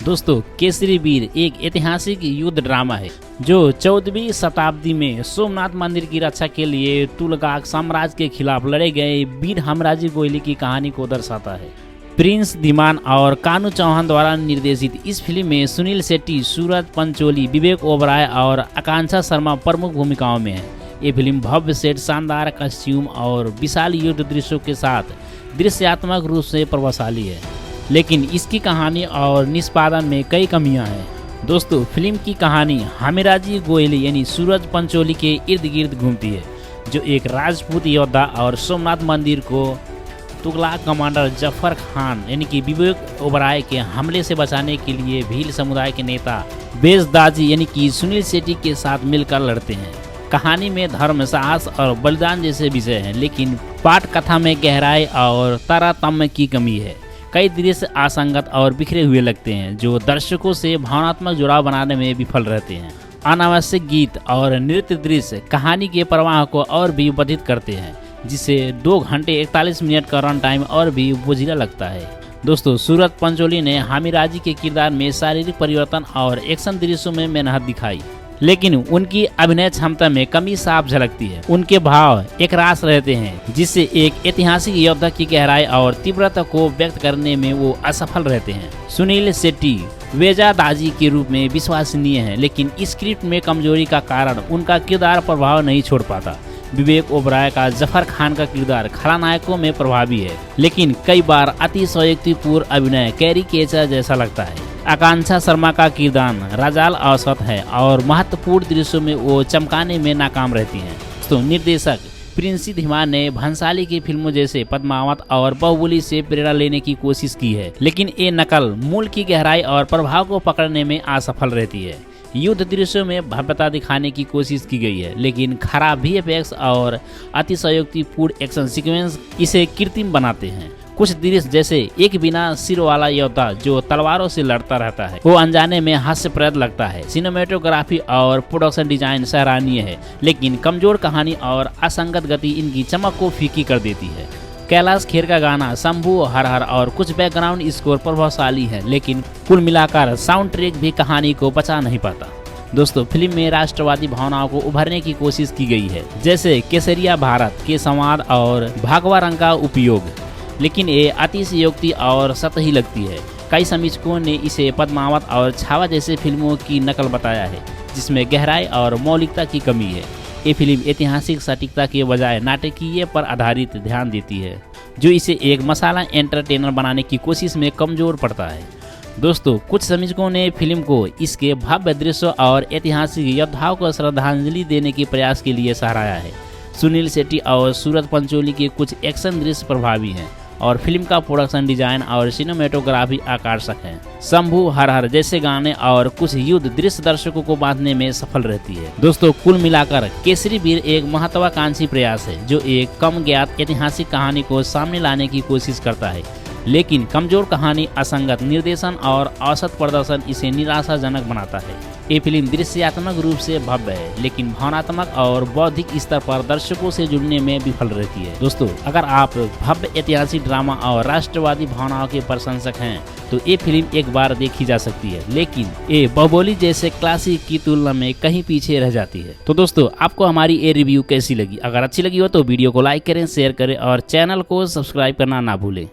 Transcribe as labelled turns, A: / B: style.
A: दोस्तों, केसरी वीर एक ऐतिहासिक युद्ध ड्रामा है जो 14वीं शताब्दी में सोमनाथ मंदिर की रक्षा के लिए तुगलक साम्राज्य के खिलाफ लड़े गए वीर हमराजी गोहिल की कहानी को दर्शाता है। प्रिंस धीमान और कानू चौहान द्वारा निर्देशित इस फिल्म में सुनील शेट्टी, सूरज पंचोली, विवेक ओबराय और आकांक्षा शर्मा प्रमुख भूमिकाओं में है। ये फिल्म भव्य सेट, शानदार कॉस्ट्यूम और विशाल युद्ध दृश्यों के साथ दृश्यात्मक रूप से प्रभावशाली है, लेकिन इसकी कहानी और निष्पादन में कई कमियां हैं। दोस्तों, फिल्म की कहानी हमराजी गोहिल यानी सूरज पंचोली के इर्द गिर्द घूमती है, जो एक राजपूत योद्धा और सोमनाथ मंदिर को तुगलक कमांडर जफर खान यानी कि विवेक ओबराय के हमले से बचाने के लिए भील समुदाय के नेता बेजदाजी यानी कि सुनील शेट्टी के साथ मिलकर लड़ते हैं। कहानी में धर्म, साहस और बलिदान जैसे विषय हैं, लेकिन पाठ कथा में गहराई और तारतम्य की कमी है। कई दृश्य असंगत और बिखरे हुए लगते हैं, जो दर्शकों से भावनात्मक जुड़ाव बनाने में विफल रहते हैं। अनावश्यक गीत और नृत्य दृश्य कहानी के प्रवाह को और भी बाधित करते हैं, जिससे 2 घंटे 41 मिनट का रन टाइम और भी बोझिला लगता है। दोस्तों, सूरज पंचोली ने हमराजी के किरदार में शारीरिक परिवर्तन और एक्शन दृश्यों में मेहनत दिखाई, लेकिन उनकी अभिनय क्षमता में कमी साफ झलकती है। उनके भाव एकरास रहते हैं, जिससे एक ऐतिहासिक योद्धा की गहराई और तीव्रता को व्यक्त करने में वो असफल रहते हैं। सुनील शेट्टी बेजदाजी के रूप में विश्वसनीय है, लेकिन स्क्रिप्ट में कमजोरी का कारण उनका किरदार प्रभाव नहीं छोड़ पाता। विवेक ओबराय का जफर खान का किरदार खलनायकों में प्रभावी है, लेकिन कई बार अतिशयोक्तिपूर्ण अभिनय कैरिकेचर जैसा लगता है। आकांक्षा शर्मा का किरदार राजाल औसत है और महत्वपूर्ण दृश्यों में वो चमकाने में नाकाम रहती हैं। तो निर्देशक प्रिंस धीमान ने भंसाली की फिल्मों जैसे पद्मावत और बाहुबली से प्रेरणा लेने की कोशिश की है, लेकिन ये नकल मूल की गहराई और प्रभाव को पकड़ने में असफल रहती है। युद्ध दृश्यों में भव्यता दिखाने की कोशिश की गई है, लेकिन खराब VFX और अतिशयोक्तिपूर्ण एक्शन सीक्वेंस इसे कृत्रिम बनाते हैं। कुछ दृश्य जैसे एक बिना सिर वाला योद्धा जो तलवारों से लड़ता रहता है, वो अनजाने में हास्यप्रद लगता है। सिनेमेटोग्राफी और प्रोडक्शन डिजाइन सराहनीय है, लेकिन कमजोर कहानी और असंगत गति इनकी चमक को फीकी कर देती है। कैलाश खेर का गाना शंभू हर हर और कुछ बैकग्राउंड स्कोर प्रभावशाली है, लेकिन कुल मिलाकर साउंड ट्रैक भी कहानी को बचा नहीं पाता। दोस्तों, फिल्म में राष्ट्रवादी भावनाओं को उभरने की कोशिश की गई है, जैसे केसरिया भारत के संवाद और भगवा रंग का उपयोग, लेकिन ये अतिशयोक्ति और सतही लगती है। कई समीक्षकों ने इसे पद्मावत और छावा जैसे फिल्मों की नकल बताया है, जिसमें गहराई और मौलिकता की कमी है। ये फिल्म ऐतिहासिक सटीकता के बजाय नाटकीय पर आधारित ध्यान देती है, जो इसे एक मसाला एंटरटेनर बनाने की कोशिश में कमजोर पड़ता है। दोस्तों, कुछ समीक्षकों ने फिल्म को इसके भव्य दृश्यों और ऐतिहासिक योद्धाओं को श्रद्धांजलि देने के प्रयास के लिए सराहा है। सुनील शेट्टी और सूरज पंचोली के कुछ एक्शन दृश्य प्रभावी हैं और फिल्म का प्रोडक्शन डिजाइन और सिनेमेटोग्राफी आकर्षक है। शंभू हर हर जैसे गाने और कुछ युद्ध दृश्य दर्शकों को बांधने में सफल रहती है। दोस्तों, कुल मिलाकर केसरी वीर एक महत्वाकांक्षी प्रयास है, जो एक कम ज्ञात ऐतिहासिक कहानी को सामने लाने की कोशिश करता है, लेकिन कमजोर कहानी, असंगत निर्देशन और औसत प्रदर्शन इसे निराशाजनक बनाता है। ये फिल्म दृश्यात्मक रूप से भव्य है, लेकिन भावनात्मक और बौद्धिक स्तर पर दर्शकों से जुड़ने में विफल रहती है। दोस्तों, अगर आप भव्य ऐतिहासिक ड्रामा और राष्ट्रवादी भावनाओं के प्रशंसक हैं, तो ये फिल्म एक बार देखी जा सकती है, लेकिन ये बाहुबली जैसे क्लासिक की तुलना में कहीं पीछे रह जाती है। तो दोस्तों, आपको हमारी ये रिव्यू कैसी लगी? अगर अच्छी लगी हो तो वीडियो को लाइक करें, शेयर करें और चैनल को सब्सक्राइब करना ना भूलें।